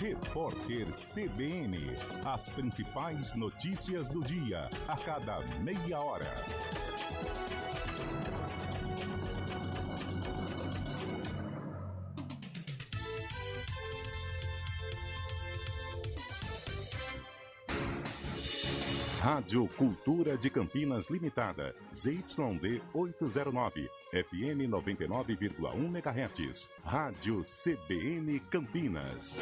Repórter CBN. As principais notícias do dia, a cada meia hora. Rádio Cultura de Campinas Limitada, ZYD 809, FM 99,1 MHz. Rádio CBN Campinas.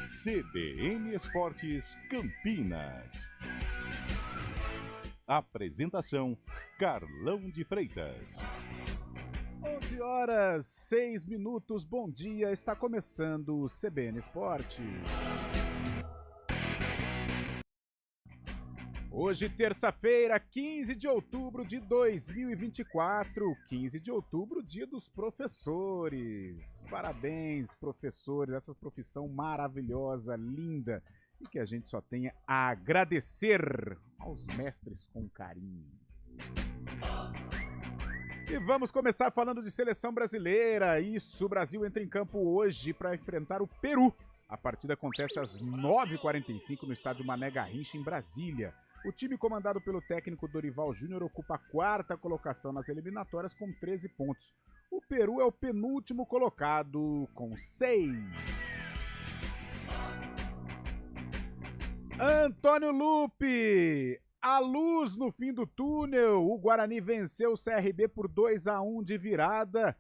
CBN Esportes Campinas. Apresentação: Carlão de Freitas. 11h06. Bom dia, está começando o CBN Esportes. Hoje, terça-feira, 15 de outubro de 2024, 15 de outubro, dia dos professores. Parabéns, professores, essa profissão maravilhosa, linda, e que a gente só tenha a agradecer aos mestres com carinho. E vamos começar falando de seleção brasileira. Isso, o Brasil entra em campo hoje para enfrentar o Peru. A partida acontece às 9h45 no estádio Mané Garrincha, em Brasília. O time comandado pelo técnico Dorival Júnior ocupa a quarta colocação nas eliminatórias com 13 pontos. O Peru é o penúltimo colocado com 6. Antônio Lupi! A luz no fim do túnel, o Guarani venceu o CRB por 2-1 de virada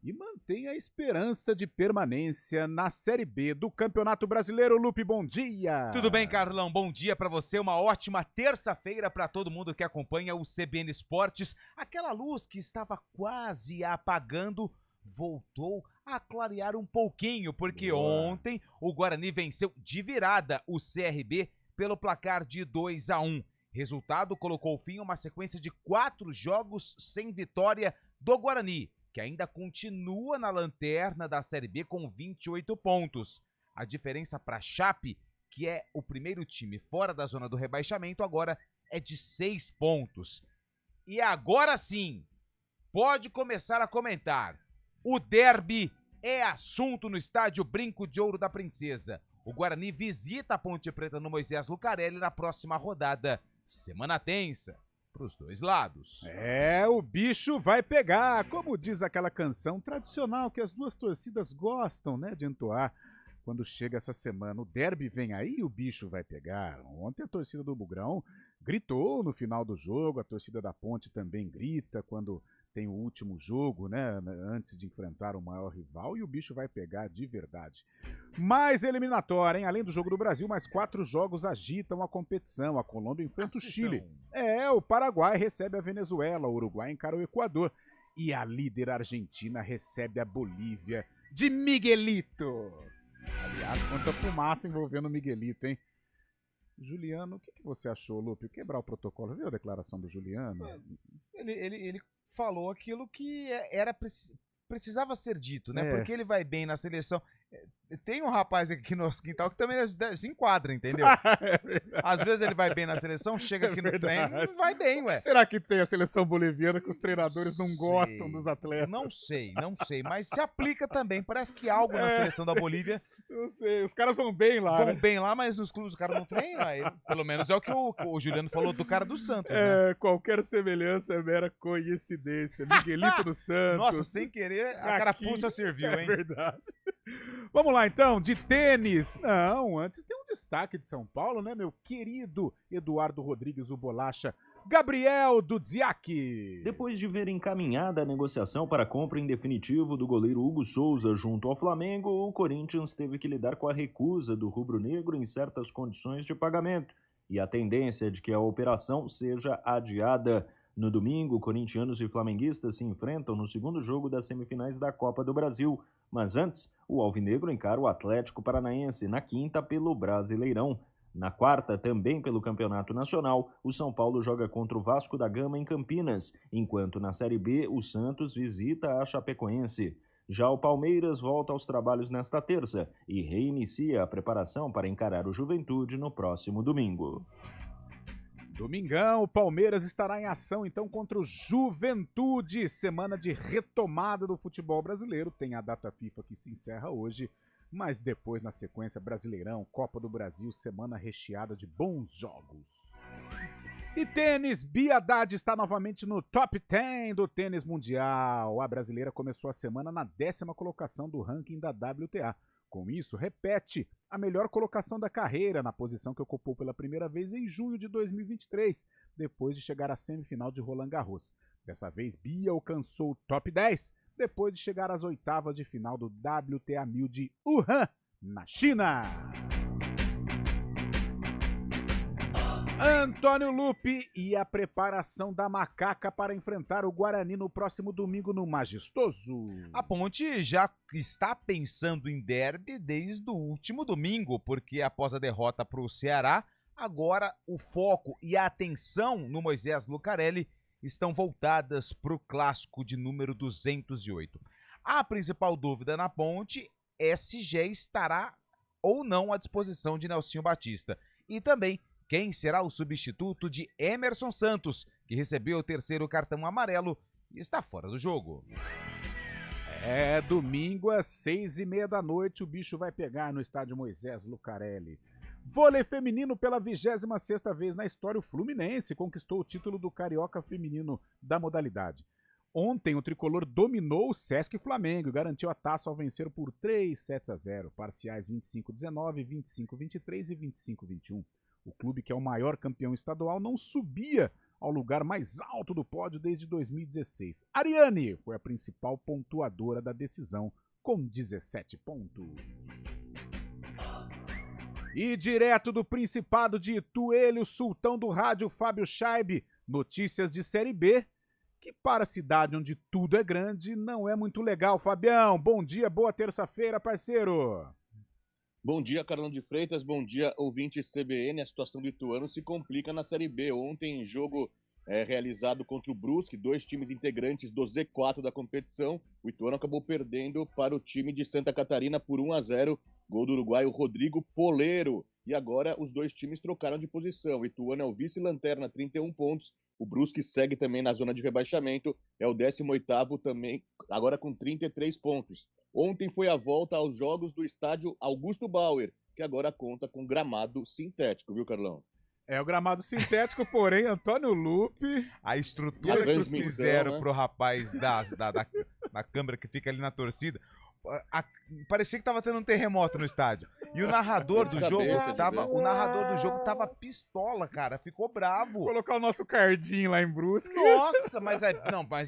e mantém a esperança de permanência na Série B do Campeonato Brasileiro. Lupe, bom dia! Tudo bem, Carlão? Bom dia pra você, uma ótima terça-feira pra todo mundo que acompanha o CBN Esportes. Aquela luz que estava quase apagando voltou a clarear um pouquinho, porque ontem o Guarani venceu de virada o CRB pelo placar de 2-1. Resultado colocou fim a uma sequência de 4 jogos sem vitória do Guarani, que ainda continua na lanterna da Série B com 28 pontos. A diferença para a Chape, que é o primeiro time fora da zona do rebaixamento, agora é de 6 pontos. E agora sim, pode começar a comentar. O derby é assunto no estádio Brinco de Ouro da Princesa. O Guarani visita a Ponte Preta no Moisés Lucarelli na próxima rodada. Semana tensa pros dois lados. O bicho vai pegar, como diz aquela canção tradicional que as duas torcidas gostam, né, de entoar quando chega essa semana. O derby vem aí e o bicho vai pegar. Ontem a torcida do Bugrão gritou no final do jogo, a torcida da Ponte também grita quando tem o último jogo, né, antes de enfrentar o maior rival, e o bicho vai pegar de verdade. Mais eliminatória, hein? Além do jogo do Brasil, mais 4 jogos agitam a competição. A Colômbia enfrenta o Chile. O Paraguai recebe a Venezuela, o Uruguai encara o Equador. E a líder argentina recebe a Bolívia de Miguelito. Aliás, quanta fumaça envolvendo o Miguelito, hein? Juliano, o que você achou, Lupe? Quebrar o protocolo, viu a declaração do Juliano? Ele falou aquilo que precisava ser dito, né? Porque ele vai bem na seleção. Tem um rapaz aqui no nosso quintal que também se enquadra, entendeu? Às vezes ele vai bem na seleção, chega aqui no treino e vai bem, ué. Será que tem a seleção boliviana que os treinadores não gostam dos atletas? Não sei, mas se aplica também. Parece que algo na seleção da Bolívia... Não sei, os caras vão bem lá, Vão bem lá, mas nos clubes os caras não treinam. Pelo menos é o que o Juliano falou do cara do Santos, né? Qualquer semelhança é mera coincidência. Miguelito do Santos. Nossa, sem querer, a carapuça serviu, hein? É verdade. Vamos lá, então, de tênis. Não, antes tem um destaque de São Paulo, né, meu querido Eduardo Rodrigues, o Bolacha. Gabriel Dudziak. Depois de ver encaminhada a negociação para a compra em definitivo do goleiro Hugo Souza junto ao Flamengo, o Corinthians teve que lidar com a recusa do rubro-negro em certas condições de pagamento e a tendência de que a operação seja adiada. No domingo, corintianos e flamenguistas se enfrentam no segundo jogo das semifinais da Copa do Brasil. Mas antes, o alvinegro encara o Atlético Paranaense na quinta pelo Brasileirão. Na quarta, também pelo Campeonato Nacional, o São Paulo joga contra o Vasco da Gama em Campinas, enquanto na Série B o Santos visita a Chapecoense. Já o Palmeiras volta aos trabalhos nesta terça e reinicia a preparação para encarar o Juventude no próximo domingo. Domingão, o Palmeiras estará em ação então contra o Juventude. Semana de retomada do futebol brasileiro. Tem a data FIFA que se encerra hoje, mas depois na sequência Brasileirão, Copa do Brasil, semana recheada de bons jogos. E tênis, Bia Haddad está novamente no top 10 do tênis mundial. A brasileira começou a semana na 10ª colocação do ranking da WTA. Com isso, repete a melhor colocação da carreira na posição que ocupou pela primeira vez em junho de 2023, depois de chegar à semifinal de Roland Garros. Dessa vez, Bia alcançou o top 10, depois de chegar às oitavas de final do WTA 1000 de Wuhan, na China. Antônio Lupi e a preparação da Macaca para enfrentar o Guarani no próximo domingo no Majestoso. A Ponte já está pensando em derby desde o último domingo, porque após a derrota para o Ceará, agora o foco e a atenção no Moisés Lucarelli estão voltadas para o clássico de número 208. A principal dúvida na Ponte é se já estará ou não à disposição de Nelsinho Batista. E também quem será o substituto de Emerson Santos, que recebeu o 3º cartão amarelo e está fora do jogo. Domingo às 6h30 da noite, o bicho vai pegar no estádio Moisés Lucarelli. Vôlei feminino pela 26ª vez na história, o Fluminense conquistou o título do Carioca feminino da modalidade. Ontem, o tricolor dominou o Sesc Flamengo e garantiu a taça ao vencer por 3-0, parciais 25-19, 25-23 e 25-21. O clube, que é o maior campeão estadual, não subia ao lugar mais alto do pódio desde 2016. Ariane foi a principal pontuadora da decisão, com 17 pontos. E direto do Principado de Ituelho, o sultão do rádio Fábio Scheibe, notícias de Série B, que para a cidade onde tudo é grande não é muito legal. Fabião, bom dia, boa terça-feira, parceiro. Bom dia, Carlão de Freitas. Bom dia, ouvinte CBN. A situação do Ituano se complica na Série B. Ontem, jogo realizado contra o Brusque, 2 times integrantes do Z4 da competição. O Ituano acabou perdendo para o time de Santa Catarina por 1-0. Gol do uruguaio Rodrigo Poleiro. E agora os 2 times trocaram de posição. O Ituano é o vice-lanterna, 31 pontos. O Brusque segue também na zona de rebaixamento. É o 18º também, agora com 33 pontos. Ontem foi a volta aos jogos do estádio Augusto Bauer, que agora conta com gramado sintético, viu, Carlão? É o gramado sintético, porém, Antônio Lupi... A estrutura que fizeram, né, pro rapaz da câmera que fica ali na torcida... parecia que tava tendo um terremoto no estádio. E o narrador do jogo tava pistola, cara. Ficou bravo. Vou colocar o nosso cardinho lá em Brusque. Nossa, mas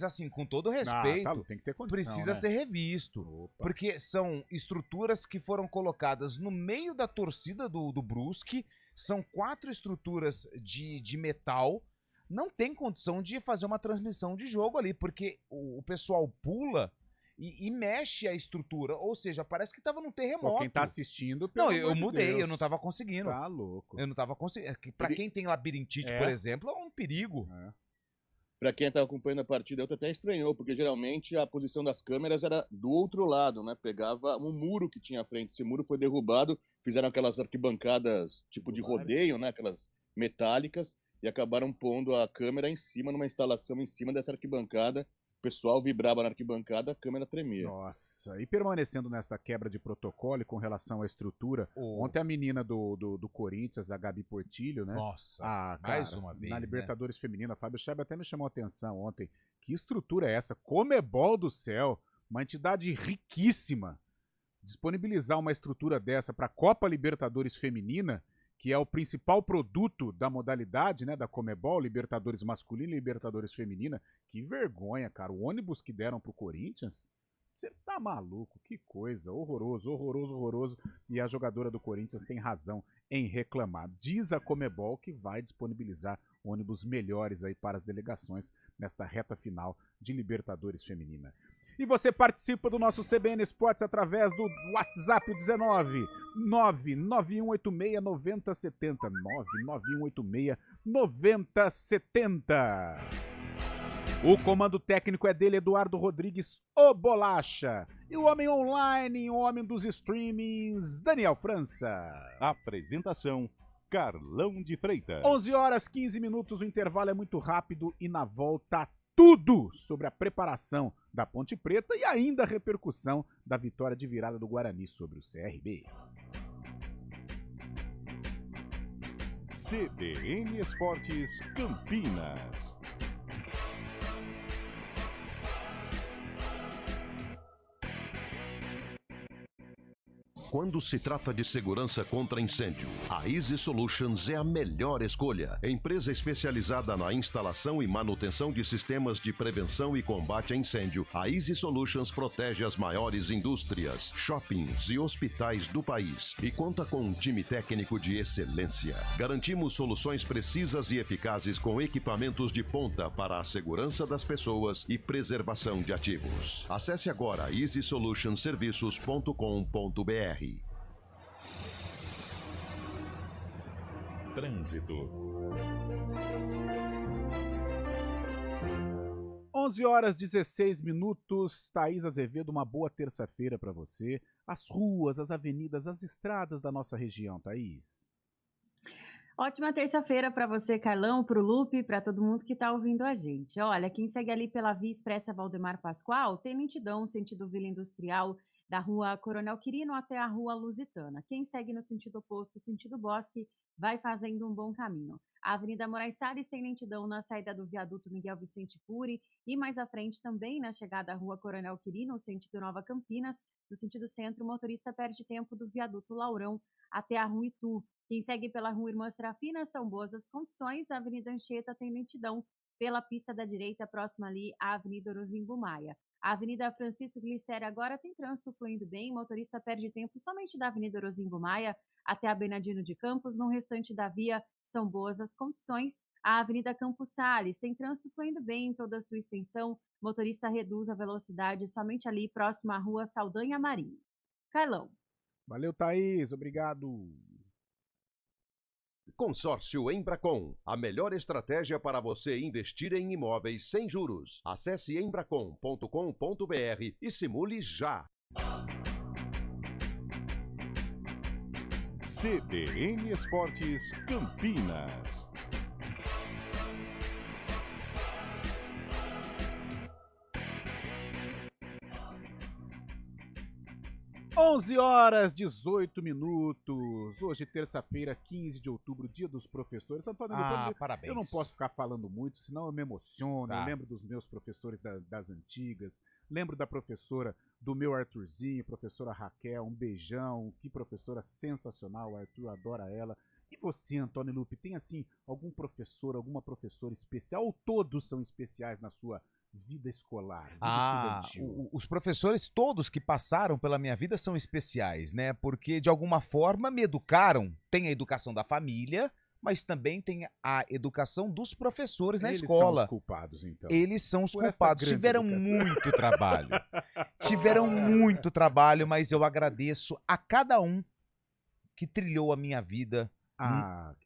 assim, com todo respeito, tem que ter condição, precisa ser revisto. Opa. Porque são estruturas que foram colocadas no meio da torcida do Brusque. São 4 estruturas de metal. Não tem condição de fazer uma transmissão de jogo ali, porque o pessoal pula e mexe a estrutura, ou seja, parece que tava num terremoto. Pô, quem tá assistindo, não, eu mudei, eu não tava conseguindo. Tá louco. Eu não tava conseguindo. Pra quem tem labirintite, por exemplo, é um perigo. Pra quem tá acompanhando a partida, eu até estranhou, porque geralmente a posição das câmeras era do outro lado, né? Pegava um muro que tinha à frente. Esse muro foi derrubado, fizeram aquelas arquibancadas tipo de rodeio, né? Aquelas metálicas, e acabaram pondo a câmera em cima, numa instalação em cima dessa arquibancada. O pessoal vibrava na arquibancada, a câmera tremia. Nossa, e permanecendo nesta quebra de protocolo com relação à estrutura, ontem a menina do Corinthians, a Gabi Portillo, né? Nossa, cara, mais uma vez, na Libertadores Feminina, a Fábio Scheibe até me chamou a atenção ontem. Que estrutura é essa? Comebol do céu, uma entidade riquíssima. Disponibilizar uma estrutura dessa para a Copa Libertadores Feminina, que é o principal produto da modalidade, né, da Comebol, Libertadores masculina e Libertadores feminina. Que vergonha, cara. O ônibus que deram pro Corinthians, você tá maluco, que coisa, horroroso, horroroso, horroroso. E a jogadora do Corinthians tem razão em reclamar. Diz a Comebol que vai disponibilizar ônibus melhores aí para as delegações nesta reta final de Libertadores feminina. E você participa do nosso CBN Esportes através do WhatsApp 19 991869070. 991869070. O comando técnico é dele, Eduardo Rodrigues, o Bolacha. E o homem online, o homem dos streamings, Daniel França. Apresentação: Carlão de Freitas. 11 horas 15 minutos, o intervalo é muito rápido e na volta tudo sobre a preparação da Ponte Preta e ainda a repercussão da vitória de virada do Guarani sobre o CRB. CBN Esportes Campinas. Quando se trata de segurança contra incêndio, a Easy Solutions é a melhor escolha. Empresa especializada na instalação e manutenção de sistemas de prevenção e combate a incêndio, a Easy Solutions protege as maiores indústrias, shoppings e hospitais do país e conta com um time técnico de excelência. Garantimos soluções precisas e eficazes com equipamentos de ponta para a segurança das pessoas e preservação de ativos. Acesse agora easysolutionsserviços.com.br. Trânsito. 11 horas 16 minutos. Thaís Azevedo, uma boa terça-feira para você. As ruas, as avenidas, as estradas da nossa região, Thaís. Ótima terça-feira para você, Carlão, para o Lupe, para todo mundo que está ouvindo a gente. Olha, quem segue ali pela Via Expressa Valdemar Pascoal tem lentidão sentido Vila Industrial, da Rua Coronel Quirino até a Rua Lusitana. Quem segue no sentido oposto, sentido Bosque, vai fazendo um bom caminho. A Avenida Moraes Salles tem lentidão na saída do viaduto Miguel Vicente Puri e mais à frente também na chegada à Rua Coronel Quirino, sentido Nova Campinas. No sentido centro, o motorista perde tempo do viaduto Laurão até a Rua Itu. Quem segue pela Rua Irmã Serafina são boas as condições. A Avenida Anchieta tem lentidão pela pista da direita, próxima ali à Avenida Orozimbo Maia. A Avenida Francisco Glicério agora tem trânsito fluindo bem, o motorista perde tempo somente da Avenida Orozimbo Maia até a Bernardino de Campos, no restante da via são boas as condições. A Avenida Campos Sales tem trânsito fluindo bem em toda a sua extensão, o motorista reduz a velocidade somente ali próximo à Rua Saldanha Marinho. Carlão. Valeu, Thaís, obrigado. Consórcio Embracon, a melhor estratégia para você investir em imóveis sem juros. Acesse embracon.com.br e simule já. CBN Esportes Campinas. 11 horas 18 minutos. Hoje, terça-feira, 15 de outubro, dia dos professores. Antônio, Parabéns. eu não posso ficar falando muito, senão eu me emociono. Tá. Eu lembro dos meus professores das antigas. Lembro da professora do meu Arthurzinho, professora Raquel. Um beijão. Que professora sensacional. O Arthur adora ela. E você, Antônio Lupe, tem assim algum professor, alguma professora especial? Ou todos são especiais na sua vida escolar, vida estudantil? Os professores todos que passaram pela minha vida são especiais, né? Porque de alguma forma me educaram. Tem a educação da família, mas também tem a educação dos professores na escola. Eles são os culpados, então. Eles são os Por esta culpados. grande Tiveram educação. muito trabalho. Tiveram muito trabalho, mas eu agradeço a cada um que trilhou a minha vida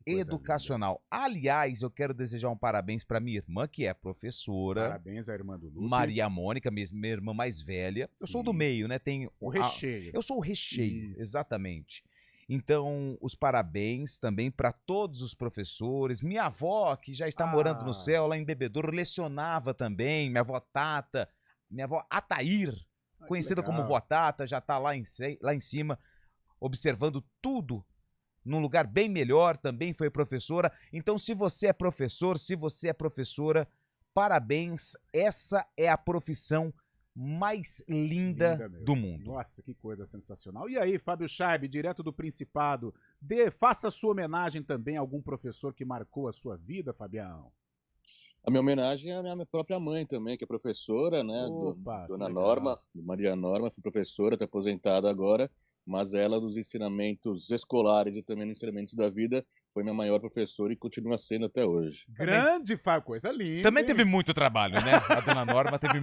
Que coisa educacional. Aliás, eu quero desejar um parabéns para minha irmã, que é professora. Parabéns à irmã do Lupe. Maria Mônica, minha irmã mais velha. Eu sou do Sim. meio, né? Tem O recheio. Eu sou o recheio, Isso. exatamente. Então, os parabéns também para todos os professores. Minha avó, que já está morando no céu, lá em Bebedouro, lecionava também. Minha avó Tata, minha avó Atair, conhecida como vó Tata, já está lá em cima, observando tudo num lugar bem melhor, também foi professora. Então, se você é professor, se você é professora, parabéns. Essa é a profissão mais linda meu. do mundo. Nossa, que coisa sensacional. E aí, Fábio Scheibe, direto do Principado, faça a sua homenagem também a algum professor que marcou a sua vida, Fabião. A minha homenagem é a minha própria mãe também, que é professora, né? Opa, Dona que legal. Norma, Maria Norma, foi professora, está aposentada agora, mas ela, nos ensinamentos escolares e também nos ensinamentos da vida, foi minha maior professora e continua sendo até hoje. Grande, Fábio, coisa linda. Também hein? teve muito trabalho, né? A dona Norma teve.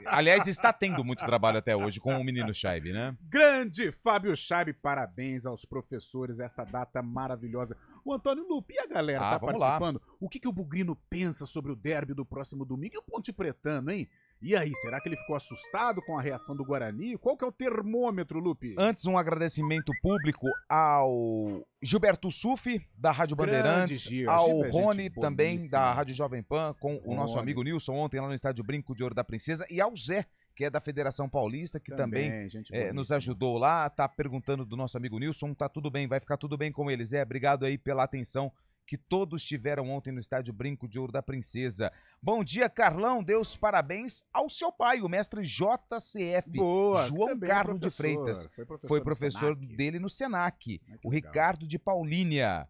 Aliás, está tendo muito trabalho até hoje com o menino Scheibe, né? Grande Fábio Scheibe, parabéns aos professores, esta data maravilhosa. O Antônio Lupe e a galera tá vamos lá. participando. O que o Bugrino pensa sobre o derby do próximo domingo? E o Ponte Pretano, hein? E aí, será que ele ficou assustado com a reação do Guarani? Qual que é o termômetro, Lupe? Antes, um agradecimento público ao Gilberto Sufi, da Rádio Grande Bandeirantes, Gil, ao Gil é gente Rony, também boníssima. da Rádio Jovem Pan, com o nosso Rony. amigo Nilson, ontem lá no Estádio Brinco de Ouro da Princesa, e ao Zé, que é da Federação Paulista, que também gente nos boníssima. ajudou lá, tá perguntando do nosso amigo Nilson, tá tudo bem, vai ficar tudo bem com eles. Obrigado aí pela atenção que todos tiveram ontem no Estádio Brinco de Ouro da Princesa. Bom dia, Carlão, Deus parabéns ao seu pai, o mestre JCF, Boa, que João também é Carlos de professor, Freitas. Foi Foi do professor Senac. dele no Senac, Ai, que o legal. Ricardo de Paulínia.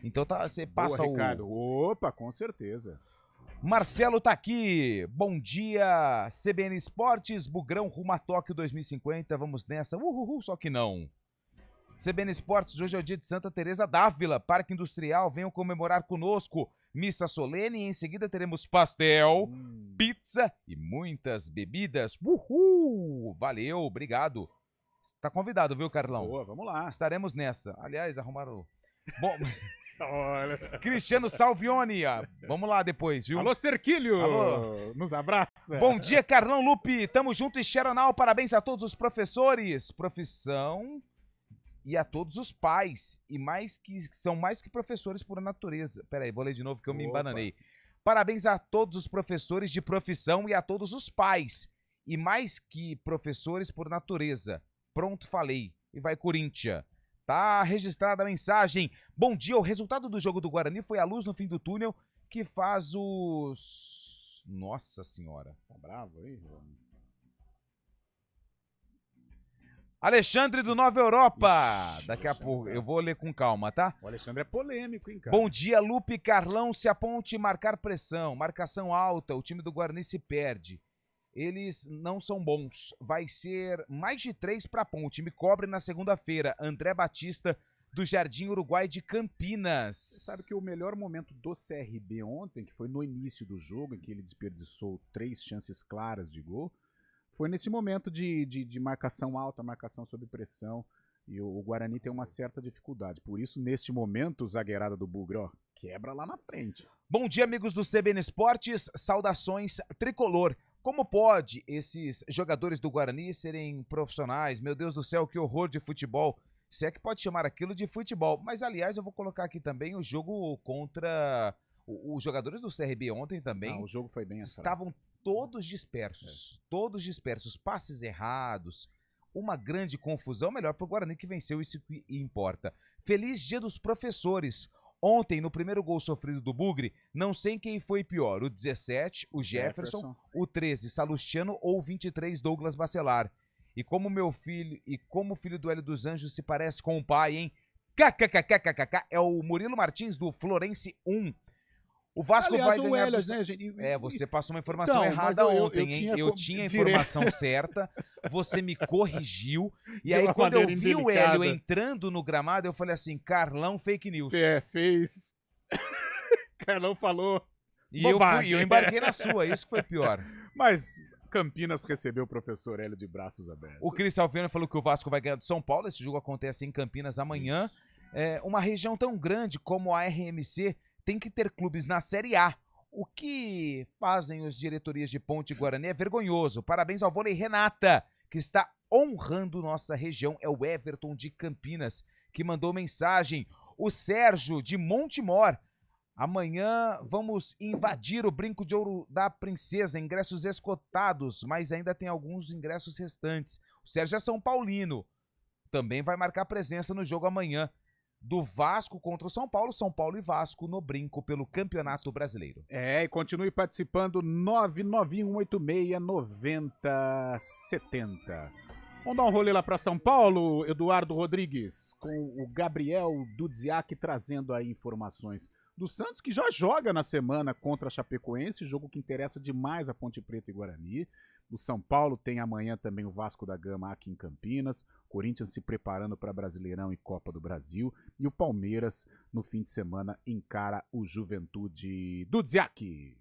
Então você passa Boa, o... Ricardo. Opa, com certeza. Marcelo tá aqui. Bom dia, CBN Esportes, Bugrão rumo a Tóquio 2050. Vamos nessa. Só que não. CBN Esportes, hoje é o dia de Santa Teresa d'Ávila, Parque Industrial. Venham comemorar conosco. Missa solene e em seguida teremos pastel, pizza e muitas bebidas. Valeu, obrigado. Tá convidado, viu, Carlão? Boa, vamos lá. Estaremos nessa. Aliás, arrumaram... Bom... Olha. Cristiano Salvioni, vamos lá depois, viu? Alô, Cerquilho! Alô. Nos abraça. Bom dia, Carlão Lupe, tamo junto e Xeronal, parabéns a todos os professores, profissão e a todos os pais, e mais que são mais que professores por natureza. Peraí, vou ler de novo que eu me embananei. Parabéns a todos os professores de profissão e a todos os pais, e mais que professores por natureza. Pronto, falei. E vai Corinthians. Tá registrada a mensagem. Bom dia, o resultado do jogo do Guarani foi a luz no fim do túnel que faz os... Nossa senhora. Tá bravo aí? Alexandre do Nova Europa. Ixi, Daqui a Alexandre, pouco, tá. eu vou ler com calma, tá? O Alexandre é polêmico, hein, cara? Bom dia, Lupe, Carlão, se a Ponte marcar pressão, marcação alta, o time do Guarani se perde. Eles não são bons. Vai ser mais de 3 para a Ponte. Me cobre na segunda-feira. André Batista, do Jardim Uruguai de Campinas. Você sabe que o melhor momento do CRB ontem, que foi no início do jogo, em que ele desperdiçou 3 chances claras de gol, foi nesse momento de marcação alta, marcação sob pressão. E o Guarani tem uma certa dificuldade. Por isso, neste momento, o zagueirada do Bugre, ó, quebra lá na frente. Bom dia, amigos do CBN Esportes. Saudações tricolor. Como pode esses jogadores do Guarani serem profissionais? Meu Deus do céu, que horror de futebol. Se é que pode chamar aquilo de futebol. Mas, aliás, eu vou colocar aqui também o jogo contra os jogadores do CRB ontem também. O jogo foi bem estavam todos dispersos. Todos dispersos. Passes errados. Uma grande confusão. Melhor para o Guarani que venceu, isso que importa. Feliz Dia dos Professores. Ontem, no primeiro gol sofrido do Bugre, não sei quem foi pior, o 17, o Jefferson, o 13, Salustiano ou o 23, Douglas Bacelar. E como o filho do Hélio dos Anjos se parece com o pai, hein? KKKKKK, é o Murilo Martins do Florense 1. O Vasco vai ganhar... Hélio, né, gente? Você passou uma informação errada ontem, hein? Eu tinha a informação certa, você me corrigiu, e aí quando eu vi o Hélio entrando no gramado, eu falei assim, Carlão, fake news. Fez. Carlão falou. E eu embarquei na sua, isso que foi pior. Mas Campinas recebeu o professor Hélio de braços abertos. O Cris Alviano falou que o Vasco vai ganhar do São Paulo, esse jogo acontece em Campinas amanhã. Uma região tão grande como a RMC tem que ter clubes na Série A. O que fazem os diretorias de Ponte e Guarani é vergonhoso. Parabéns ao Vôlei Renata, que está honrando nossa região. É o Everton de Campinas, que mandou mensagem. O Sérgio de Montemor. Amanhã vamos invadir o Brinco de Ouro da Princesa. Ingressos esgotados, mas ainda tem alguns ingressos restantes. O Sérgio é São Paulino. Também vai marcar presença no jogo amanhã do Vasco contra o São Paulo e Vasco no Brinco pelo Campeonato Brasileiro. E continue participando, 991869070. Vamos dar um rolê lá para São Paulo, Eduardo Rodrigues, com o Gabriel Dudziak trazendo aí informações do Santos, que já joga na semana contra a Chapecoense, jogo que interessa demais a Ponte Preta e Guarani. O São Paulo tem amanhã também o Vasco da Gama aqui em Campinas, Corinthians se preparando para Brasileirão e Copa do Brasil, e o Palmeiras no fim de semana encara o Juventude Dudziak.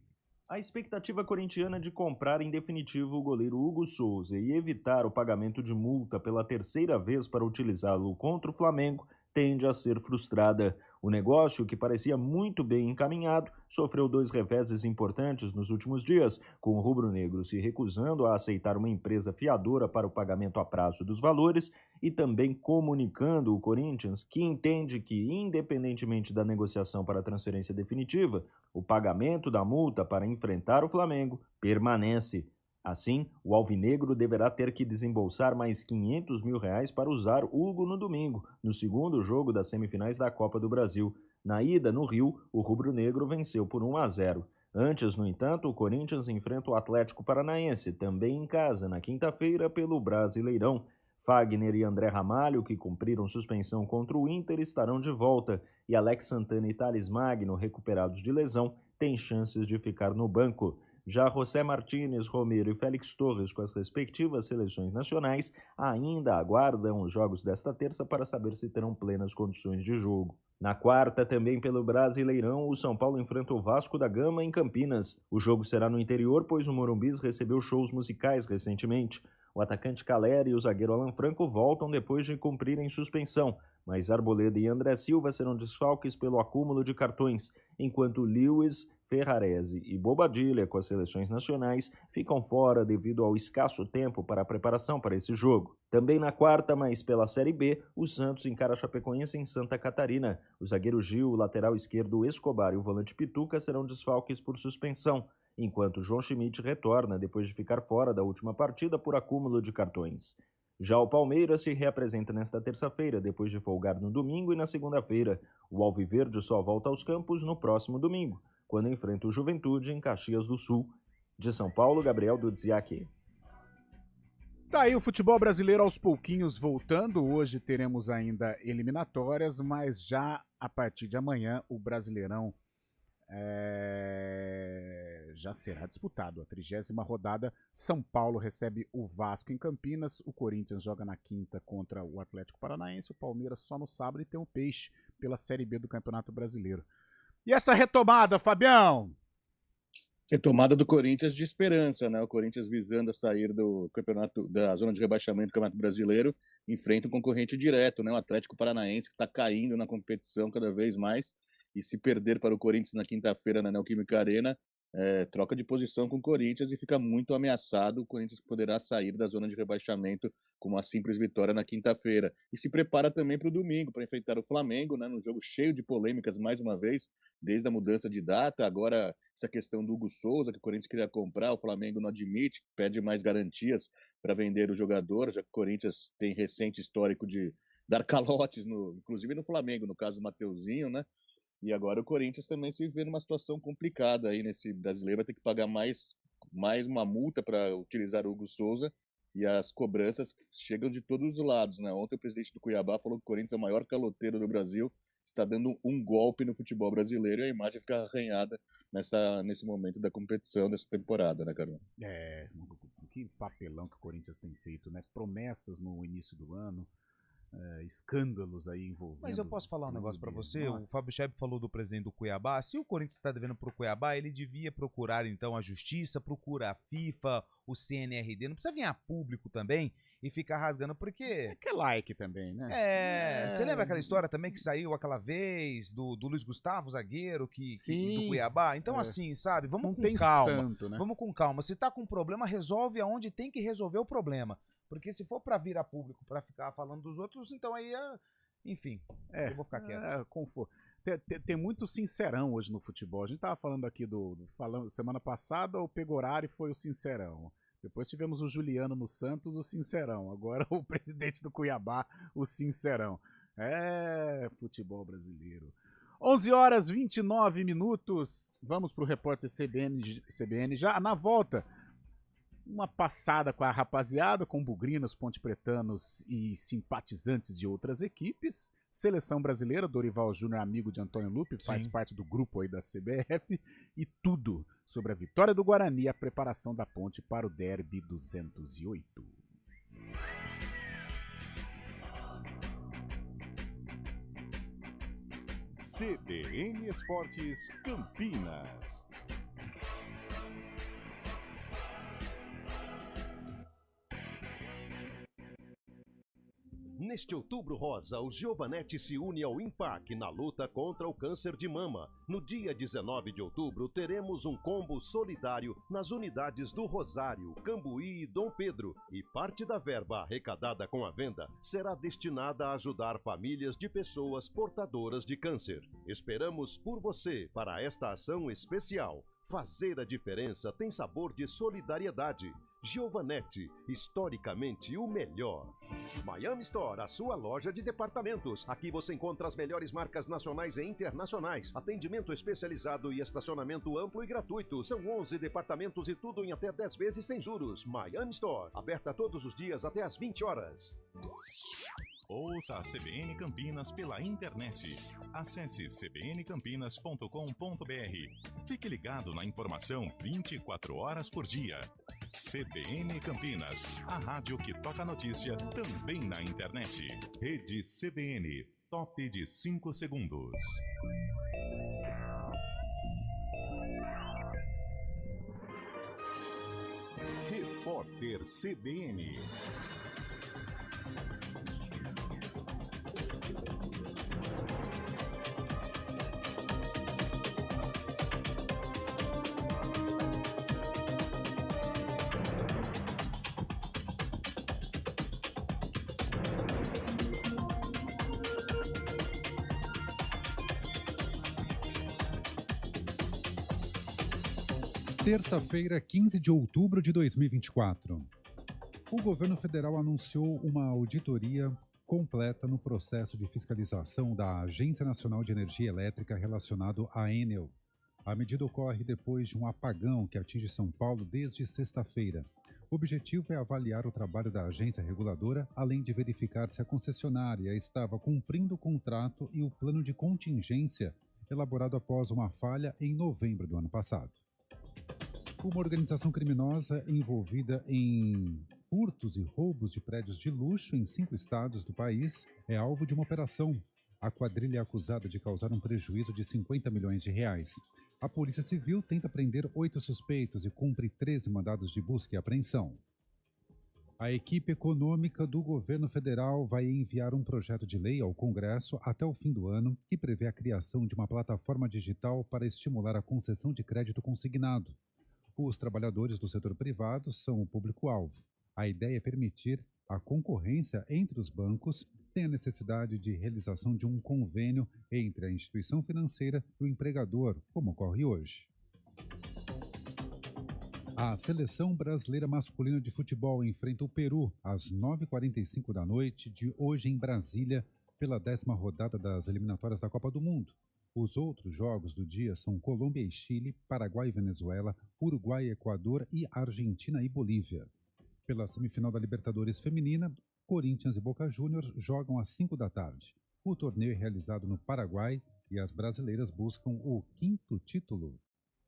A expectativa corintiana de comprar em definitivo o goleiro Hugo Souza e evitar o pagamento de multa pela terceira vez para utilizá-lo contra o Flamengo tende a ser frustrada. O negócio, que parecia muito bem encaminhado, sofreu 2 reveses importantes nos últimos dias, com o rubro-negro se recusando a aceitar uma empresa fiadora para o pagamento a prazo dos valores e também comunicando o Corinthians que entende que, independentemente da negociação para a transferência definitiva, o pagamento da multa para enfrentar o Flamengo permanece. Assim, o alvinegro deverá ter que desembolsar mais R$500 mil para usar Hugo no domingo, no segundo jogo das semifinais da Copa do Brasil. Na ida, no Rio, o rubro-negro venceu por 1-0. Antes, no entanto, o Corinthians enfrenta o Atlético Paranaense, também em casa, na quinta-feira, pelo Brasileirão. Fagner e André Ramalho, que cumpriram suspensão contra o Inter, estarão de volta, e Alex Santana e Thales Magno, recuperados de lesão, têm chances de ficar no banco. Já José Martínez, Romero e Félix Torres, com as respectivas seleções nacionais, ainda aguardam os jogos desta terça para saber se terão plenas condições de jogo. Na quarta, também pelo Brasileirão, o São Paulo enfrenta o Vasco da Gama em Campinas. O jogo será no interior, pois o Morumbi recebeu shows musicais recentemente. O atacante Caleri e o zagueiro Alan Franco voltam depois de cumprirem suspensão, mas Arboleda e André Silva serão desfalques pelo acúmulo de cartões, enquanto Lewis, Ferrarese e Bobadilla, com as seleções nacionais, ficam fora devido ao escasso tempo para a preparação para esse jogo. Também na quarta, mas pela Série B, o Santos encara a Chapecoense em Santa Catarina. O zagueiro Gil, o lateral esquerdo Escobar e o volante Pituca serão desfalques por suspensão, enquanto João Schmidt retorna depois de ficar fora da última partida por acúmulo de cartões. Já o Palmeiras se reapresenta nesta terça-feira, depois de folgar no domingo e na segunda-feira. O Alviverde só volta aos campos no próximo domingo, quando enfrenta o Juventude em Caxias do Sul. De São Paulo, Gabriel Dudziak. Tá aí o futebol brasileiro aos pouquinhos voltando. Hoje teremos ainda eliminatórias, mas já a partir de amanhã o Brasileirão já será disputado. A 30ª rodada, São Paulo recebe o Vasco em Campinas, o Corinthians joga na quinta contra o Atlético Paranaense, o Palmeiras só no sábado e tem o Peixe pela Série B do Campeonato Brasileiro. E essa retomada, Fabião? Retomada do Corinthians de esperança, né? O Corinthians visando a sair do campeonato, da zona de rebaixamento do Campeonato Brasileiro, enfrenta um concorrente direto, né? O Atlético Paranaense, que está caindo na competição cada vez mais, e se perder para o Corinthians na quinta-feira na Neoquímica Arena, troca de posição com o Corinthians e fica muito ameaçado. O Corinthians poderá sair da zona de rebaixamento com uma simples vitória na quinta-feira. E se prepara também para o domingo, para enfrentar o Flamengo, né, num jogo cheio de polêmicas mais uma vez, desde a mudança de data, agora essa questão do Hugo Souza, que o Corinthians queria comprar, o Flamengo não admite, pede mais garantias para vender o jogador, já que o Corinthians tem recente histórico de dar calotes, inclusive no Flamengo, no caso do Mateuzinho, né? E agora o Corinthians também se vê numa situação complicada aí nesse brasileiro, vai ter que pagar mais uma multa para utilizar o Hugo Souza, e as cobranças chegam de todos os lados, né? Ontem o presidente do Cuiabá falou que o Corinthians é o maior caloteiro do Brasil, está dando um golpe no futebol brasileiro, e a imagem fica arranhada nesse momento da competição, dessa temporada, né, Carol? Que papelão que o Corinthians tem feito, né? Promessas no início do ano, escândalos aí envolvendo. Mas eu posso falar um negócio pra você? Nossa. O Fábio Scheb falou do presidente do Cuiabá. Se o Corinthians está devendo pro Cuiabá, ele devia procurar então a justiça, procura a FIFA, o CNRD. Não precisa vir a público também e ficar rasgando, porque... que é like também, né? Você lembra aquela história também que saiu aquela vez do Luiz Gustavo, zagueiro, Sim. do Cuiabá? Então assim, sabe, vamos Não com tem calma. santo, né? Vamos com calma. Se tá com problema, resolve aonde tem que resolver o problema. Porque se for pra vir a público pra ficar falando dos outros, então aí enfim, eu vou ficar quieto. Tem muito sincerão hoje no futebol. A gente tava falando aqui semana passada, o Pegorari foi o sincerão. Depois tivemos o Juliano no Santos, o sincerão. Agora o presidente do Cuiabá, o sincerão. Futebol brasileiro. 11h29. Vamos pro repórter CBN já. Na volta, uma passada com a rapaziada, com bugrinos, pontepretanos e simpatizantes de outras equipes. Seleção brasileira, Dorival Júnior, amigo de Antônio Lupe, faz parte do grupo aí da CBF. E tudo sobre a vitória do Guarani e a preparação da Ponte para o Derby 208. CBN Esportes Campinas. Neste Outubro Rosa, o Giovanetti se une ao IMPAC na luta contra o câncer de mama. No dia 19 de outubro, teremos um combo solidário nas unidades do Rosário, Cambuí e Dom Pedro. E parte da verba arrecadada com a venda será destinada a ajudar famílias de pessoas portadoras de câncer. Esperamos por você para esta ação especial. Fazer a diferença tem sabor de solidariedade. Giovanetti, historicamente o melhor. Miami Store, a sua loja de departamentos. Aqui você encontra as melhores marcas nacionais e internacionais. Atendimento especializado e estacionamento amplo e gratuito. São 11 departamentos e tudo em até 10 vezes sem juros. Miami Store, aberta todos os dias até às 20 horas. Ouça a CBN Campinas pela internet. Acesse cbncampinas.com.br. Fique ligado na informação 24 horas por dia. CBN Campinas, a rádio que toca notícia também na internet. Rede CBN, top de 5 segundos. Repórter CBN. Terça-feira, 15 de outubro de 2024. O governo federal anunciou uma auditoria completa no processo de fiscalização da Agência Nacional de Energia Elétrica relacionado à Enel. A medida ocorre depois de um apagão que atinge São Paulo desde sexta-feira. O objetivo é avaliar o trabalho da agência reguladora, além de verificar se a concessionária estava cumprindo o contrato e o plano de contingência elaborado após uma falha em novembro do ano passado. Uma organização criminosa envolvida em furtos e roubos de prédios de luxo em 5 estados do país é alvo de uma operação. A quadrilha é acusada de causar um prejuízo de 50 milhões de reais. A Polícia Civil tenta prender 8 suspeitos e cumpre 13 mandados de busca e apreensão. A equipe econômica do governo federal vai enviar um projeto de lei ao Congresso até o fim do ano que prevê a criação de uma plataforma digital para estimular a concessão de crédito consignado. Os trabalhadores do setor privado são o público-alvo. A ideia é permitir a concorrência entre os bancos sem a necessidade de realização de um convênio entre a instituição financeira e o empregador, como ocorre hoje. A seleção brasileira masculina de futebol enfrenta o Peru às 9h45 da noite de hoje em Brasília pela 10ª rodada das eliminatórias da Copa do Mundo. Os outros jogos do dia são Colômbia e Chile, Paraguai e Venezuela, Uruguai e Equador e Argentina e Bolívia. Pela semifinal da Libertadores Feminina, Corinthians e Boca Juniors jogam às 5 da tarde. O torneio é realizado no Paraguai e as brasileiras buscam o 5º título.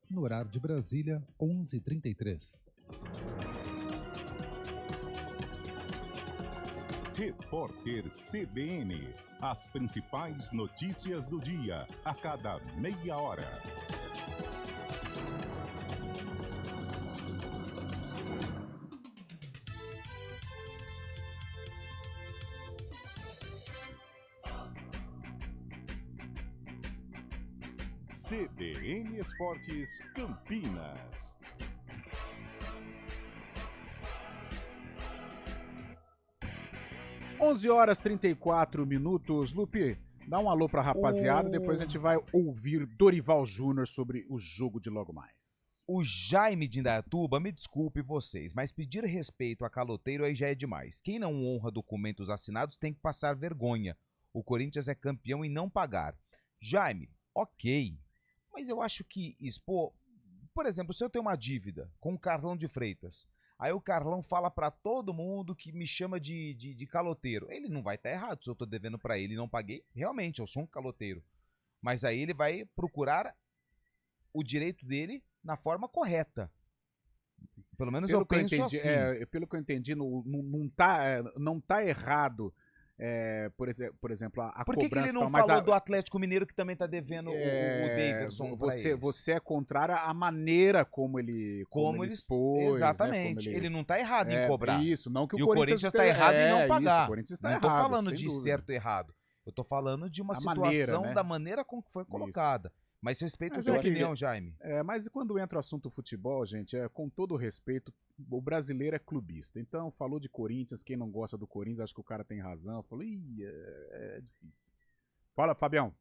No horário de Brasília, 11h33. Repórter CBN. As principais notícias do dia, a cada meia hora. CBN Esportes Campinas. Onze horas 34 minutos. Lupe, dá um alô pra rapaziada, depois a gente vai ouvir Dorival Júnior sobre o jogo de logo mais. O Jaime de Indaiatuba, me desculpe vocês, mas pedir respeito a caloteiro aí já é demais. Quem não honra documentos assinados tem que passar vergonha. O Corinthians é campeão e não pagar. Jaime, ok, mas eu acho que expor... Por exemplo, se eu tenho uma dívida com o Carlão de Freitas, aí o Carlão fala pra todo mundo que me chama de caloteiro. Ele não vai estar errado se eu tô devendo pra ele e não paguei. Realmente, eu sou um caloteiro. Mas aí ele vai procurar o direito dele na forma correta. Pelo menos eu penso assim. Pelo que eu entendi, não tá errado por exemplo, a Por que cobrança... ele não tal, mas falou do Atlético Mineiro, que também tá devendo o Davidson pra eles? Você é contrário à maneira como ele expôs. Exatamente. Né, ele não tá errado em cobrar. Isso, não que E o Corinthians tá errado em não pagar. Isso, o Corinthians tá não errado, tô falando sem de dúvida. certo e errado. Eu tô falando de uma A situação maneira, né? da maneira com que foi colocada. Mas respeito a Mas sua é que- opinião, Jaime. Mas quando entra o assunto futebol, gente, com todo respeito, o brasileiro é clubista. Então, falou de Corinthians, quem não gosta do Corinthians, acho que o cara tem razão. Falou, é difícil. Fala, Fabião.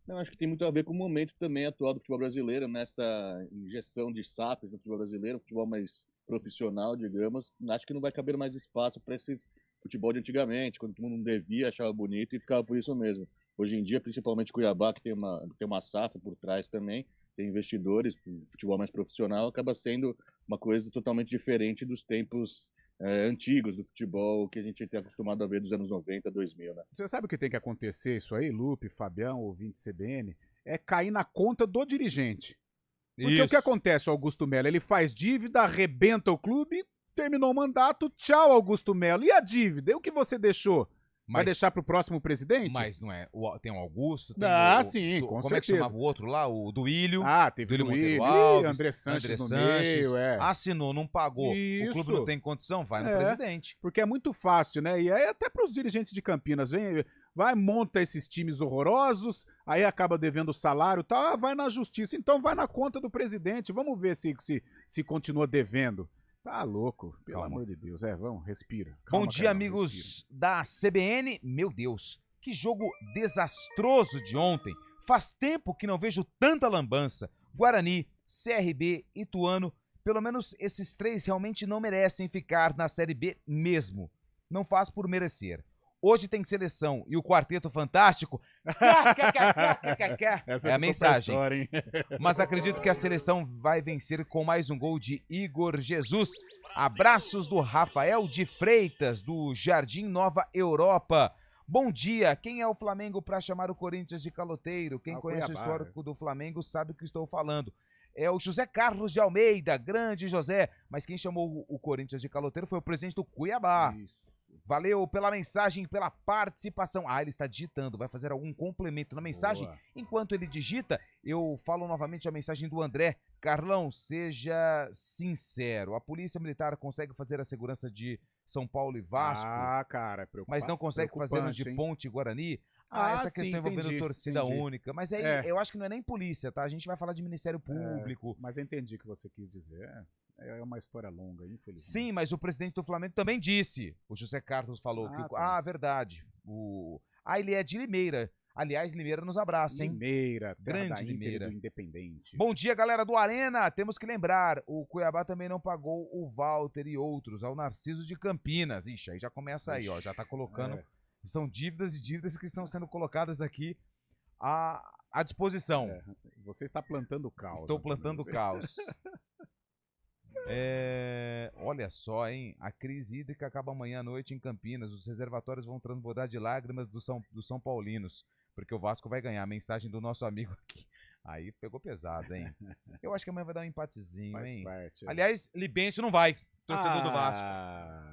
Não, acho que tem muito a ver com o momento também atual do futebol brasileiro, nessa injeção de SAFs no futebol brasileiro, futebol mais profissional, digamos. Acho que não vai caber mais espaço para esses futebol de antigamente, quando todo mundo não devia, achava bonito e ficava por isso mesmo. Hoje em dia, principalmente Cuiabá, que tem uma SAF por trás também, tem investidores, futebol mais profissional, acaba sendo uma coisa totalmente diferente dos tempos antigos do futebol que a gente tem acostumado a ver dos anos 90, 2000, né? Você sabe o que tem que acontecer isso aí, Lupe, Fabião, ouvinte CBN? É cair na conta do dirigente. Porque o que acontece, Augusto Melo? Ele faz dívida, arrebenta o clube, terminou o mandato, tchau, Augusto Melo. E a dívida? E o que você deixou? Vai deixar pro próximo presidente? Mas não é. Tem o Augusto, tem sim, com como certeza. é que chamava o outro lá? O Duílio. Teve Duílio o Monteiro Duílio, Alves, André Sanches no Sanches, meio, assinou, não pagou. Isso. O clube não tem condição, vai no presidente. Porque é muito fácil, né? E aí até pros dirigentes de Campinas, monta esses times horrorosos, aí acaba devendo salário e tal, vai na justiça, então vai na conta do presidente, vamos ver se continua devendo. Tá louco, pelo amor de Deus. Vamos, respira. Bom dia, amigos da CBN. Meu Deus, que jogo desastroso de ontem. Faz tempo que não vejo tanta lambança. Guarani, CRB, Ituano, pelo menos esses três realmente não merecem ficar na Série B mesmo. Não faz por merecer. Hoje tem seleção e o Quarteto Fantástico. Essa é a mensagem. História, hein? Mas acredito que a seleção vai vencer com mais um gol de Igor Jesus. Abraços do Rafael de Freitas, do Jardim Nova Europa. Bom dia, quem é o Flamengo para chamar o Corinthians de caloteiro? Quem conhece Cuiabá, o histórico do Flamengo sabe o que estou falando. É o José Carlos de Almeida, grande José. Mas quem chamou o Corinthians de caloteiro foi o presidente do Cuiabá. Isso. Valeu pela mensagem, pela participação. Ele está digitando, vai fazer algum complemento na mensagem. Boa. Enquanto ele digita, eu falo novamente a mensagem do André. Carlão, seja sincero. A Polícia Militar consegue fazer a segurança de São Paulo e Vasco, Cara, mas não consegue fazer o de Ponte e Guarani? Essa questão envolvendo torcida única. Mas aí eu acho que não é nem polícia, tá? A gente vai falar de Ministério Público. Mas eu entendi o que você quis dizer. É uma história longa, infelizmente. Sim, mas o presidente do Flamengo também disse. O José Carlos falou que... verdade. Ele é de Limeira. Aliás, Limeira nos abraça, hein? Limeira, grande Limeira. Do Independente. Bom dia, galera do Arena. Temos que lembrar, o Cuiabá também não pagou o Walter e outros, ao Narciso de Campinas. Ixi, aí já começa aí, ó. Já tá colocando... São dívidas e dívidas que estão sendo colocadas aqui à disposição. Você está plantando caos. Estou plantando caos. Olha só, hein? A crise hídrica acaba amanhã à noite em Campinas. Os reservatórios vão transbordar de lágrimas dos São Paulinos, porque o Vasco vai ganhar. A mensagem do nosso amigo aqui. Aí pegou pesado, hein? Eu acho que amanhã vai dar um empatezinho, hein? Aliás, Libêncio não vai, torcedor do Vasco.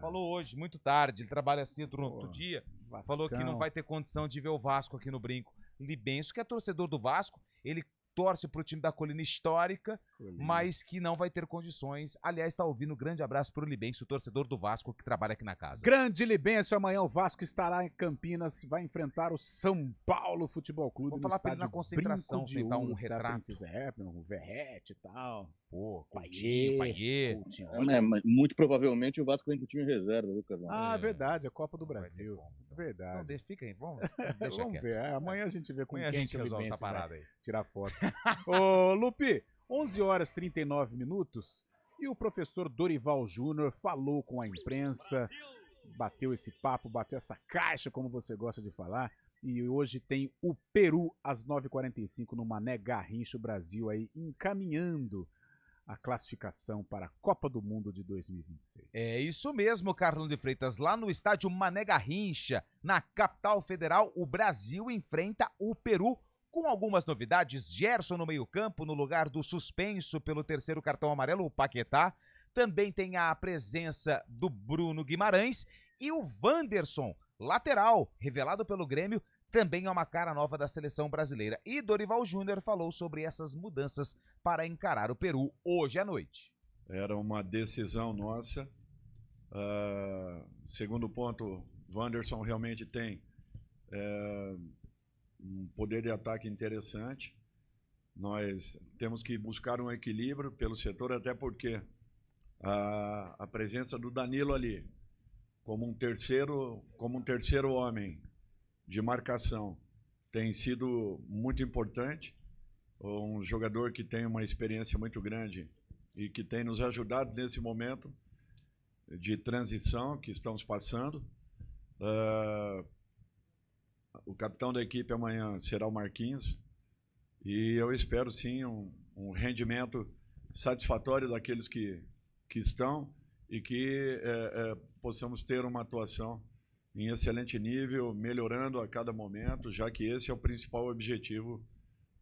Falou hoje, muito tarde, ele trabalha cedo no outro dia. Vascão. Falou que não vai ter condição de ver o Vasco aqui no Brinco. Libêncio, que é torcedor do Vasco, ele torce pro time da Colina Histórica, mas que não vai ter condições. Aliás, tá ouvindo um grande abraço pro Libêncio, torcedor do Vasco, que trabalha aqui na casa. Grande Libêncio, amanhã o Vasco estará em Campinas, vai enfrentar o São Paulo Futebol Clube. Vou falar pra ele na concentração, tentar um retrato. Um Verrete e tal. Coutinho, Paiê. Muito provavelmente o Vasco vem com o time reserva, viu, Carlão? Verdade, a Copa do Brasil. Verdade. Então, fica aí, vamos vamos ver. Amanhã a gente vê com quem a gente que resolve essa vai parada aí. Tirar foto. Ô, Lupe, 11 horas 39 minutos e o professor Dorival Júnior falou com a imprensa, bateu esse papo, bateu essa caixa, como você gosta de falar, e hoje tem o Peru às 9h45 no Mané Garrincha, o Brasil aí encaminhando a classificação para a Copa do Mundo de 2026. É isso mesmo, Carlão de Freitas. Lá no estádio Mané Garrincha, na capital federal, o Brasil enfrenta o Peru com algumas novidades. Gerson no meio-campo, no lugar do suspenso pelo terceiro cartão amarelo, o Paquetá. Também tem a presença do Bruno Guimarães e o Wanderson lateral, revelado pelo Grêmio, também é uma cara nova da seleção brasileira. E Dorival Júnior falou sobre essas mudanças para encarar o Peru hoje à noite. Era uma decisão nossa. Segundo ponto, Wanderson realmente tem um poder de ataque interessante. Nós temos que buscar um equilíbrio pelo setor, até porque a presença do Danilo ali, como um terceiro homem de marcação, tem sido muito importante. Um jogador que tem uma experiência muito grande e que tem nos ajudado nesse momento de transição que estamos passando. O capitão da equipe amanhã será o Marquinhos, e eu espero sim um rendimento satisfatório daqueles que estão, e que possamos ter uma atuação em excelente nível, melhorando a cada momento, já que esse é o principal objetivo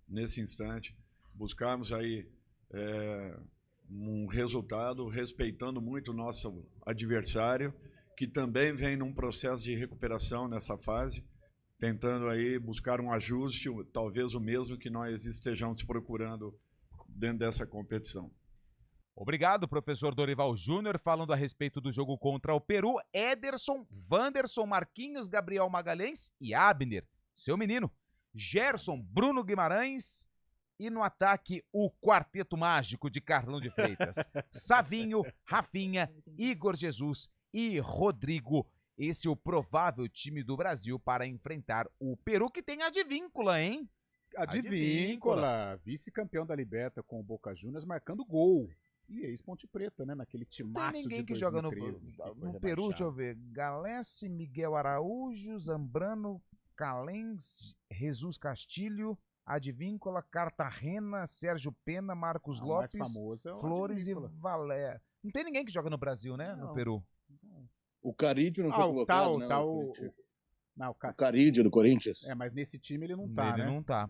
nesse instante. Buscarmos aí um resultado respeitando muito o nosso adversário, que também vem num processo de recuperação nessa fase, tentando aí buscar um ajuste, talvez o mesmo que nós estejamos procurando dentro dessa competição. Obrigado, professor Dorival Júnior, falando a respeito do jogo contra o Peru. Ederson, Wanderson, Marquinhos, Gabriel Magalhães e Abner, seu menino, Gerson, Bruno Guimarães, e no ataque o quarteto mágico de Carlão de Freitas, Savinho, Rafinha, Igor Jesus e Rodrigo. Esse é o provável time do Brasil para enfrentar o Peru, que tem Advíncula, hein? Advíncula, vice-campeão da Liberta com o Boca Juniors, marcando gol. E ex-Ponte Preta, né? Naquele timaço de 2013. Que joga no Peru, deixa eu ver. Galesse, Miguel Araújo, Zambrano, Calens, Jesus Castilho, Advíncula, Cartagena, Sérgio Pena, Marcos Lopes, é Flores e Valé. Não tem ninguém que joga no Brasil, né? Não. No Peru. O Carídio não foi colocado, né? O Carídio do Corinthians. Mas nesse time ele não tá, Ele né? não tá.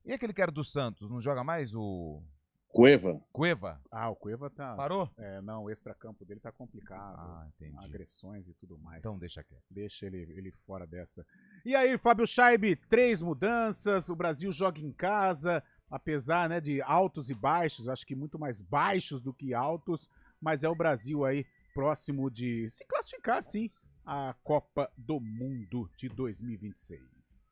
E aquele que era do Santos, não joga mais o... Cueva. O Cueva tá... Parou? Não, o extracampo dele tá complicado. Entendi. Agressões e tudo mais. Então deixa quieto. Deixa ele fora dessa. E aí, Fábio Scheibe, 3 mudanças, o Brasil joga em casa, apesar, né, de altos e baixos, acho que muito mais baixos do que altos, mas é o Brasil aí próximo de se classificar, sim, à Copa do Mundo de 2026.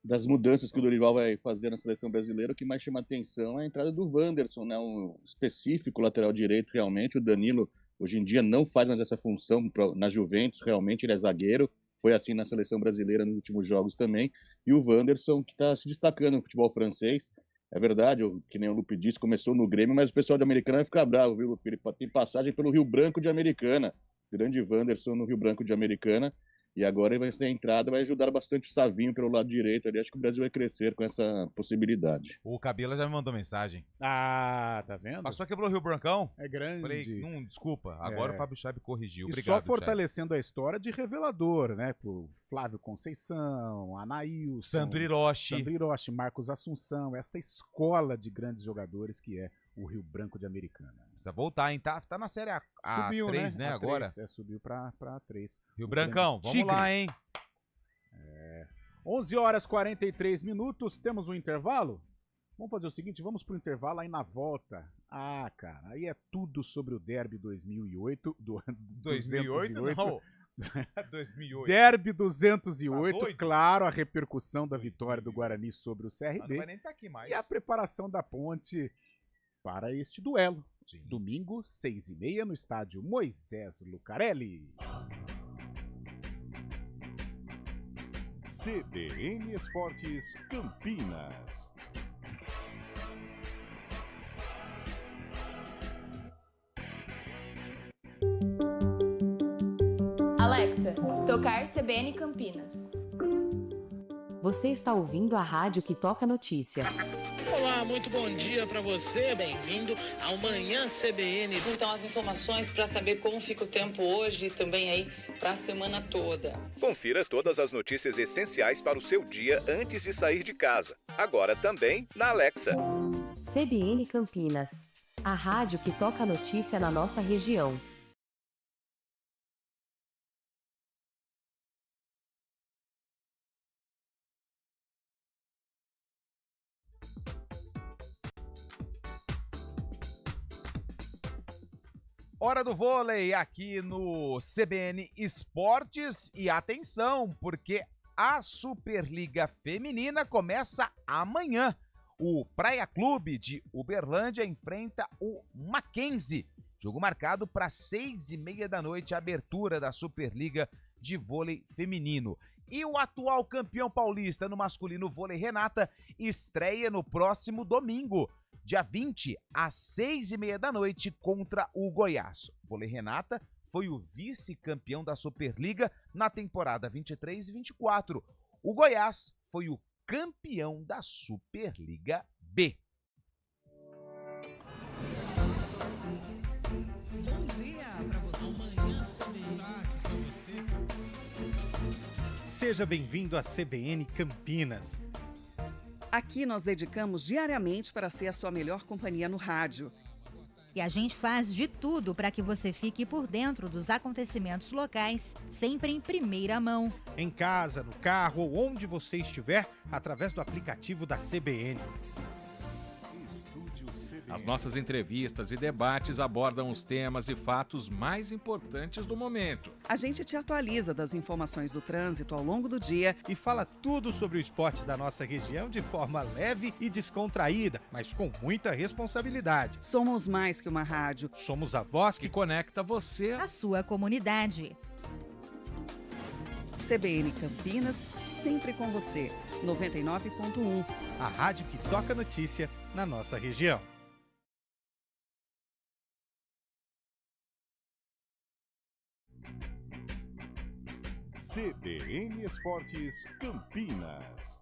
Das mudanças que o Dorival vai fazer na seleção brasileira, o que mais chama atenção é a entrada do Wanderson, né? Um específico lateral direito, realmente. O Danilo, hoje em dia, não faz mais essa função na Juventus, realmente ele é zagueiro. Foi assim na seleção brasileira nos últimos jogos também. E o Wanderson, que está se destacando no futebol francês. É verdade, que nem o Lupe disse, começou no Grêmio, mas o pessoal de Americana vai ficar bravo, viu, Lupe? Ele tem passagem pelo Rio Branco de Americana. Grande Wanderson no Rio Branco de Americana. E agora ele vai ter a entrada, vai ajudar bastante o Savinho pelo lado direito ali. Acho que o Brasil vai crescer com essa possibilidade. O Cabela já me mandou mensagem. Tá vendo? Passou aqui pelo Rio Brancão. É grande. Falei, desculpa. Agora o Fábio Scheibe corrigiu. Obrigado, e só fortalecendo a história de revelador, né? Pro Flávio Conceição, Anaílson, Sandro Hiroshi, Marcos Assunção, esta escola de grandes jogadores que é o Rio Branco de Americana. Precisa voltar, hein? Tá na série A3, né? Agora. Subiu pra A3. Rio Brancão, vamos lá, hein? 11h43, temos um intervalo? Vamos fazer o seguinte, vamos pro intervalo, aí na volta. Cara, aí é tudo sobre o Derby 2008. 2008 não. 2008. Derby 208, tá, claro, a repercussão da vitória do Guarani sobre o CRB. Não vai nem tá aqui mais. E a preparação da Ponte para este duelo. Sim. Domingo, 6h30, no estádio Moisés Lucarelli. CBN Esportes Campinas. Alexa, tocar CBN Campinas. Você está ouvindo a rádio que toca notícia. Olá, muito bom dia para você, bem-vindo ao Manhã CBN. Então as informações para saber como fica o tempo hoje e também aí para a semana toda. Confira todas as notícias essenciais para o seu dia antes de sair de casa. Agora também na Alexa. CBN Campinas, a rádio que toca notícia na nossa região. Hora do vôlei aqui no CBN Esportes e atenção, porque a Superliga Feminina começa amanhã. O Praia Clube de Uberlândia enfrenta o Mackenzie. Jogo marcado para 6h30 da noite, a abertura da Superliga de Vôlei Feminino. E o atual campeão paulista no masculino vôlei Renata estreia no próximo domingo, dia 20, às 6h30 da noite, contra o Goiás. Vôlei Renata foi o vice-campeão da Superliga na temporada 23 e 24. O Goiás foi o campeão da Superliga B. Bom dia para você. Amanhã, tarde para você. Seja bem-vindo à CBN Campinas. Aqui nós dedicamos diariamente para ser a sua melhor companhia no rádio. E a gente faz de tudo para que você fique por dentro dos acontecimentos locais, sempre em primeira mão. Em casa, no carro ou onde você estiver, através do aplicativo da CBN. As nossas entrevistas e debates abordam os temas e fatos mais importantes do momento. A gente te atualiza das informações do trânsito ao longo do dia e fala tudo sobre o esporte da nossa região de forma leve e descontraída, mas com muita responsabilidade. Somos mais que uma rádio. Somos a voz que conecta você à sua comunidade. CBN Campinas, sempre com você. 99.1. A rádio que toca notícia na nossa região. CBN Esportes Campinas.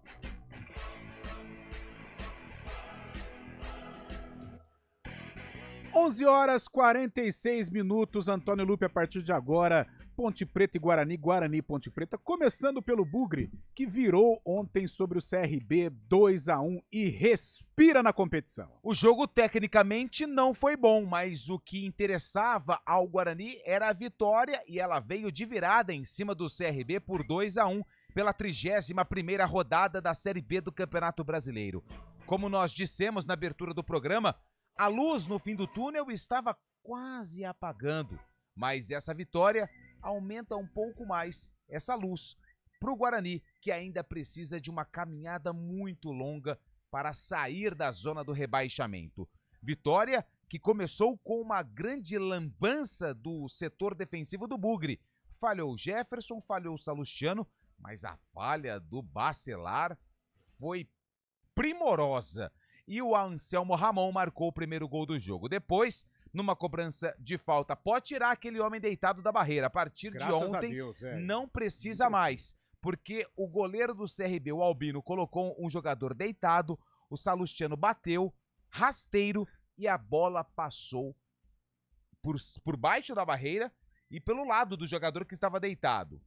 Onze horas 46 minutos, Antônio Lupe, a partir de agora, Ponte Preta e Guarani, Guarani e Ponte Preta, começando pelo Bugre, que virou ontem sobre o CRB 2-1 e respira na competição. O jogo tecnicamente não foi bom, mas o que interessava ao Guarani era a vitória e ela veio de virada em cima do CRB por 2-1 pela 31ª rodada da Série B do Campeonato Brasileiro. Como nós dissemos na abertura do programa, a luz no fim do túnel estava quase apagando, mas essa vitória aumenta um pouco mais essa luz para o Guarani, que ainda precisa de uma caminhada muito longa para sair da zona do rebaixamento. Vitória que começou com uma grande lambança do setor defensivo do Bugre. Falhou o Jefferson, falhou o Salustiano, mas a falha do Bacelar foi primorosa. E o Anselmo Ramon marcou o primeiro gol do jogo. Depois, numa cobrança de falta, pode tirar aquele homem deitado da barreira. A partir de ontem, não precisa mais, porque o goleiro do CRB, o Albino, colocou um jogador deitado, o Salustiano bateu, rasteiro, e a bola passou por baixo da barreira e pelo lado do jogador que estava deitado.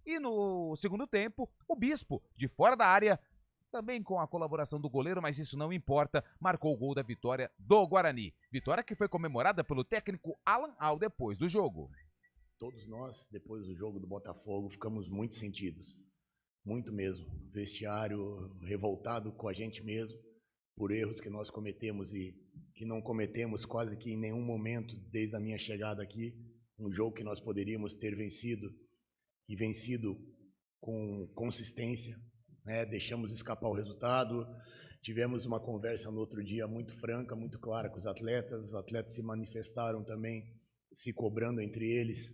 E no segundo tempo, o Bispo, de fora da área, também com a colaboração do goleiro, mas isso não importa, marcou o gol da vitória do Guarani. Vitória que foi comemorada pelo técnico Alan Al depois do jogo. Todos nós, depois do jogo do Botafogo, ficamos muito sentidos. Muito mesmo. Vestiário revoltado com a gente mesmo, por erros que nós cometemos e que não cometemos quase que em nenhum momento desde a minha chegada aqui. Um jogo que nós poderíamos ter vencido e vencido com consistência. Deixamos escapar o resultado, tivemos uma conversa no outro dia muito franca, muito clara com os atletas se manifestaram também, se cobrando entre eles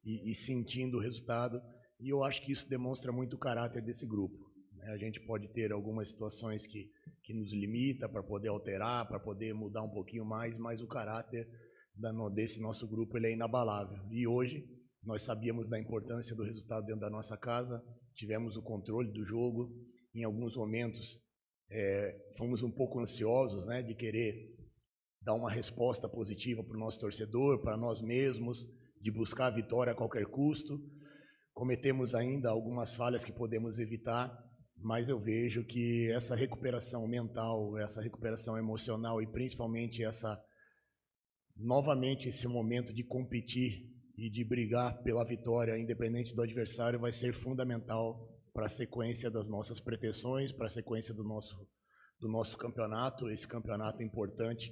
e sentindo o resultado, e eu acho que isso demonstra muito o caráter desse grupo. A gente pode ter algumas situações que nos limita para poder alterar, para poder mudar um pouquinho mais, mas o caráter desse nosso grupo ele é inabalável, e hoje nós sabíamos da importância do resultado dentro da nossa casa, tivemos o controle do jogo, em alguns momentos fomos um pouco ansiosos, de querer dar uma resposta positiva para o nosso torcedor, para nós mesmos, de buscar a vitória a qualquer custo. Cometemos ainda algumas falhas que podemos evitar, mas eu vejo que essa recuperação mental, essa recuperação emocional e principalmente novamente esse momento de competir e de brigar pela vitória, independente do adversário, vai ser fundamental para a sequência das nossas pretensões, para a sequência do nosso campeonato, esse campeonato importante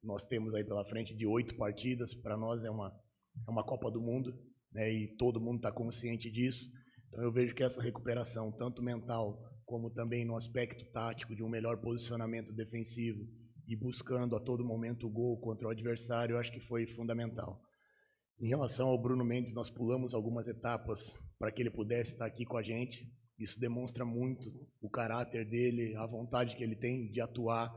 nós temos aí pela frente de 8 partidas. Para nós é uma Copa do Mundo, né, e todo mundo está consciente disso. Então eu vejo que essa recuperação, tanto mental como também no aspecto tático, de um melhor posicionamento defensivo e buscando a todo momento o gol contra o adversário, eu acho que foi fundamental. Em relação ao Bruno Mendes, nós pulamos algumas etapas para que ele pudesse estar aqui com a gente. Isso demonstra muito o caráter dele, a vontade que ele tem de atuar.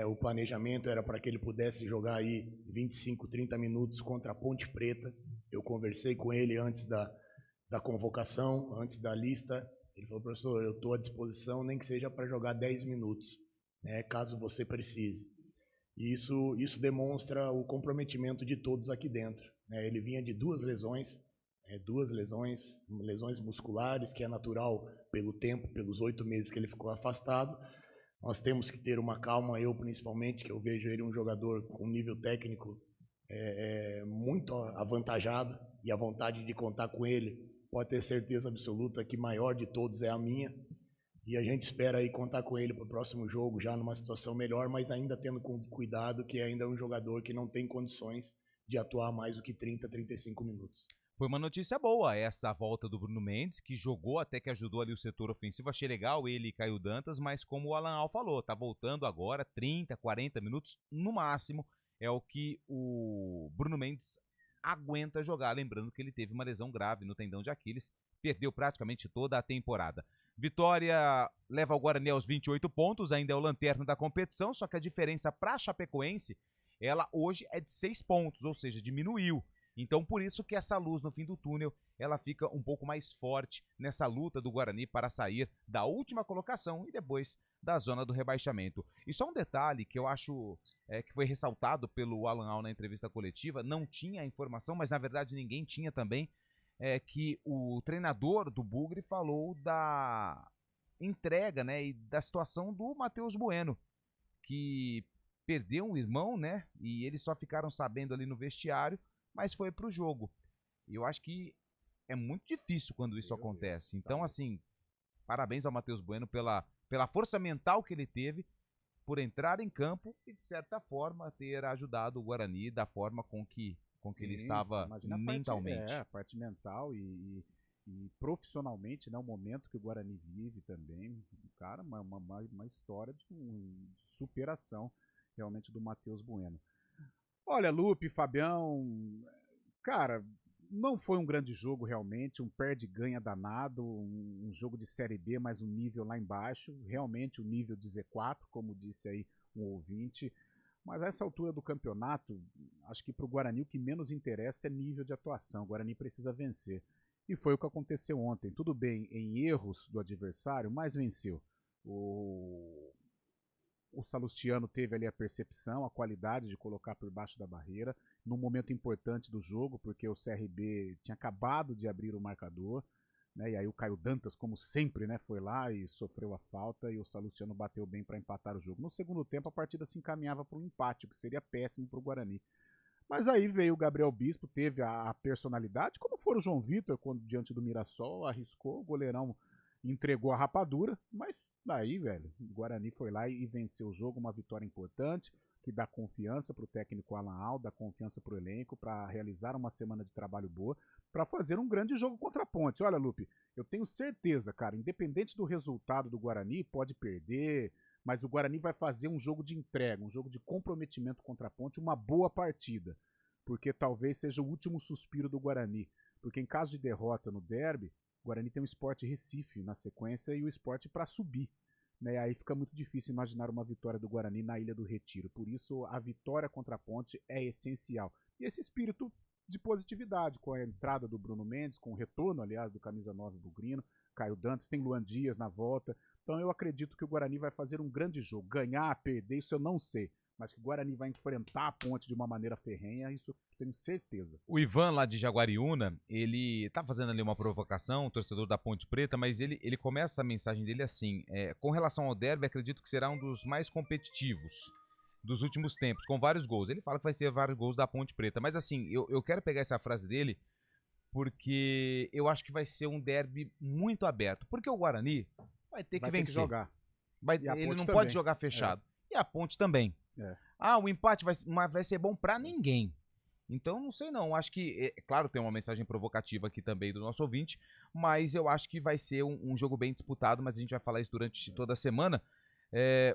O planejamento era para que ele pudesse jogar aí 25, 30 minutos contra a Ponte Preta. Eu conversei com ele antes da convocação, antes da lista. Ele falou: professor, eu estou à disposição, nem que seja para jogar 10 minutos, né, caso você precise. E isso demonstra o comprometimento de todos aqui dentro. Ele vinha de 2 lesões, lesões musculares, que é natural pelo tempo, pelos 8 meses que ele ficou afastado. Nós temos que ter uma calma, eu principalmente, que eu vejo ele um jogador com nível técnico muito avantajado, e a vontade de contar com ele, pode ter certeza absoluta que maior de todos é a minha. E a gente espera aí contar com ele para o próximo jogo, já numa situação melhor, mas ainda tendo cuidado, que ainda é um jogador que não tem condições de atuar mais do que 30, 35 minutos. Foi uma notícia boa essa volta do Bruno Mendes, que jogou, até que ajudou ali o setor ofensivo. Achei legal ele e Caio Dantas, mas como o Alan Al falou, tá voltando agora 30, 40 minutos no máximo, é o que o Bruno Mendes aguenta jogar. Lembrando que ele teve uma lesão grave no tendão de Aquiles, perdeu praticamente toda a temporada. Vitória leva o Guarani aos 28 pontos, ainda é o lanterna da competição, só que a diferença para a Chapecoense, ela hoje é de 6 pontos, ou seja, diminuiu. Então, por isso que essa luz no fim do túnel, ela fica um pouco mais forte nessa luta do Guarani para sair da última colocação e depois da zona do rebaixamento. E só um detalhe que eu acho que foi ressaltado pelo Alan Al na entrevista coletiva, não tinha a informação, mas na verdade ninguém tinha também, que o treinador do Bugre falou da entrega, né, e da situação do Matheus Bueno, que perdeu um irmão, né, e eles só ficaram sabendo ali no vestiário, mas foi pro jogo. E eu acho que é muito difícil quando isso acontece. Então, assim, parabéns ao Matheus Bueno pela força mental que ele teve, por entrar em campo e, de certa forma, ter ajudado o Guarani da forma com que ele estava mentalmente. A parte mental e profissionalmente, né, o momento que o Guarani vive também. Cara, uma história de superação realmente do Matheus Bueno. Olha, Lupe, Fabião, cara, não foi um grande jogo realmente, um perde-ganha danado, um jogo de Série B, mas um nível lá embaixo, realmente o nível de Z4, como disse aí um ouvinte. Mas a essa altura do campeonato, acho que para o Guarani o que menos interessa é nível de atuação. O Guarani precisa vencer. E foi o que aconteceu ontem. Tudo bem, em erros do adversário, mas venceu. O Salustiano teve ali a percepção, a qualidade de colocar por baixo da barreira, num momento importante do jogo, porque o CRB tinha acabado de abrir o marcador, né, e aí o Caio Dantas, como sempre, né, foi lá e sofreu a falta, e o Salustiano bateu bem para empatar o jogo. No segundo tempo, a partida se encaminhava para um empate, o que seria péssimo para o Guarani. Mas aí veio o Gabriel Bispo, teve a personalidade, como foi o João Vitor, quando diante do Mirassol, arriscou, o goleirão entregou a rapadura, mas daí, velho, o Guarani foi lá e venceu o jogo, uma vitória importante, que dá confiança para o técnico Alan Al, dá confiança para o elenco, para realizar uma semana de trabalho boa, para fazer um grande jogo contra a Ponte. Olha, Lupe, eu tenho certeza, cara, independente do resultado do Guarani, pode perder, mas o Guarani vai fazer um jogo de entrega, um jogo de comprometimento contra a Ponte, uma boa partida, porque talvez seja o último suspiro do Guarani, porque em caso de derrota no derby, o Guarani tem o Sport Recife na sequência e o Sport para subir, né? Aí fica muito difícil imaginar uma vitória do Guarani na Ilha do Retiro. Por isso, a vitória contra a Ponte é essencial. E esse espírito de positividade, com a entrada do Bruno Mendes, com o retorno, aliás, do camisa 9 Bugrino, Caio Dantas, tem Luan Dias na volta. Então eu acredito que o Guarani vai fazer um grande jogo. Ganhar, perder, isso eu não sei. Mas que o Guarani vai enfrentar a Ponte de uma maneira ferrenha, isso eu tenho certeza. O Ivan, lá de Jaguariúna, ele tá fazendo ali uma provocação, torcedor da Ponte Preta, mas ele começa a mensagem dele assim, com relação ao derby, acredito que será um dos mais competitivos dos últimos tempos, com vários gols. Ele fala que vai ser vários gols da Ponte Preta, mas assim, eu quero pegar essa frase dele, porque eu acho que vai ser um derby muito aberto, porque o Guarani vai ter que vencer. Ter que jogar. Ele não pode jogar fechado. E a Ponte também. O empate vai ser bom pra ninguém. Então, não sei não. Acho que, claro, tem uma mensagem provocativa aqui também do nosso ouvinte, mas eu acho que vai ser um jogo bem disputado, mas a gente vai falar isso durante toda a semana.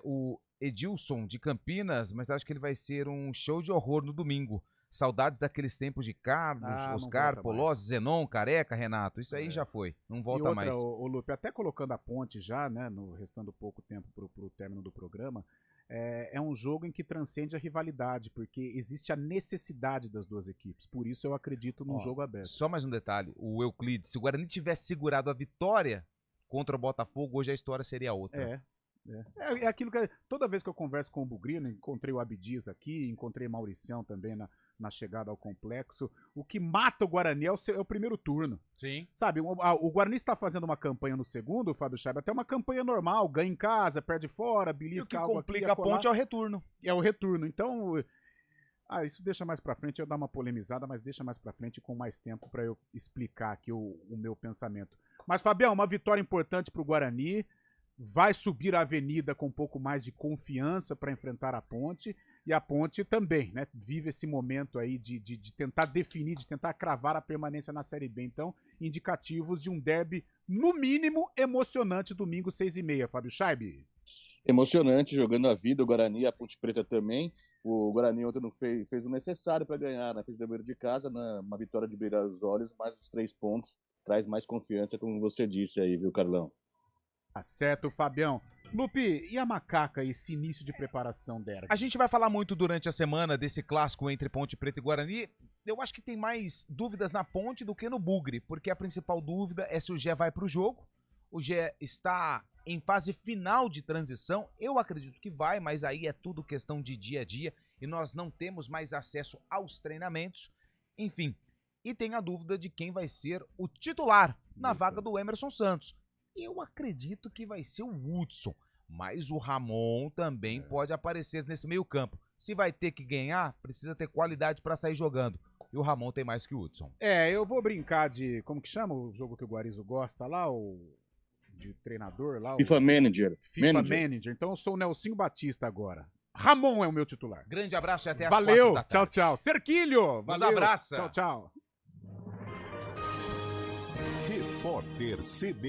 O Edilson de Campinas, mas acho que ele vai ser um show de horror no domingo. Saudades daqueles tempos de Carlos, Oscar, Polozzi, Zenon, Careca, Renato. Isso aí já foi, não volta mais. O Lupe, até colocando a ponte já, né, restando pouco tempo pro término do programa, é um jogo em que transcende a rivalidade, porque existe a necessidade das duas equipes. Por isso eu acredito num jogo aberto. Só mais um detalhe, o Euclides, se o Guarani tivesse segurado a vitória contra o Botafogo, hoje a história seria outra. É aquilo que toda vez que eu converso com o Bugrino, encontrei o Abdias aqui, encontrei Mauricião também na chegada ao complexo. O que mata o Guarani é o primeiro turno. Sim. Sabe, o Guarani está fazendo uma campanha no segundo, Fábio Scheibe, até uma campanha normal, ganha em casa, perde fora, belisca algo aqui. O que complica a ponte é o retorno. É o retorno. Então, isso deixa mais pra frente, eu dar uma polemizada, mas deixa mais pra frente com mais tempo para eu explicar aqui o meu pensamento. Mas, Fabião, uma vitória importante pro Guarani. Vai subir a avenida com um pouco mais de confiança para enfrentar a Ponte, e a Ponte também, né? Vive esse momento aí de tentar definir, de tentar cravar a permanência na Série B. Então, indicativos de um derby, no mínimo, emocionante, domingo, 6h30, Fábio Scheibe. Emocionante, jogando a vida, o Guarani e a Ponte Preta também. O Guarani ontem não fez o necessário para ganhar, né? Fez o dever de casa, uma vitória de brilhar os olhos, mais os 3 pontos, traz mais confiança, como você disse aí, viu, Carlão? Tá certo, Fabião. Lupe, e a Macaca, esse início de preparação dela? A gente vai falar muito durante a semana desse clássico entre Ponte Preta e Guarani. Eu acho que tem mais dúvidas na Ponte do que no Bugre, porque a principal dúvida é se o Gé vai pro jogo. O Gé está em fase final de transição. Eu acredito que vai, mas aí é tudo questão de dia a dia e nós não temos mais acesso aos treinamentos. Enfim, e tem a dúvida de quem vai ser o titular na vaga do Emerson Santos. Eu acredito que vai ser o Hudson, mas o Ramon também pode aparecer nesse meio campo. Se vai ter que ganhar, precisa ter qualidade para sair jogando. E o Ramon tem mais que o Hudson. Eu vou brincar de, como que chama o jogo que o Guarizo gosta lá, de treinador lá? FIFA Manager. FIFA Manager. Então eu sou o Nelsinho Batista agora. Ramon é o meu titular. Grande abraço e até às 4 Valeu, da tarde. tchau. Cerquilho, Nos abraça. Tchau. Repórter CB